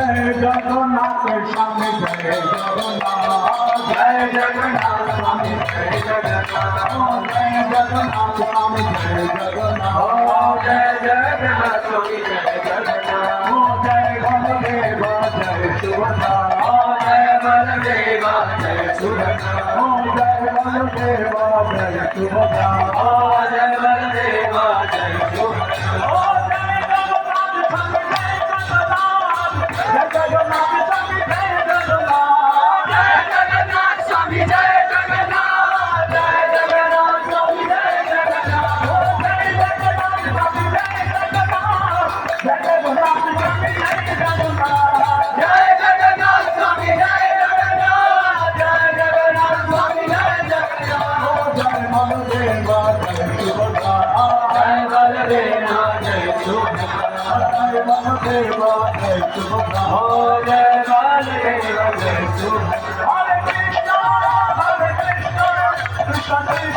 Jai Jagannath Swami Jai Jagannath Jai Jagannath Swami Jai Jagannath Jai Jagannath Swami Jai Jagannath Jai Jagannath Swami Jai Jagannath Jai Baldev Jai Subhadra Jai Baldev Jai Subhadra Jai Baldev Jai Subhadra Jai Baldev Jai Subhadra Hare Krishna, Krishna Krishna.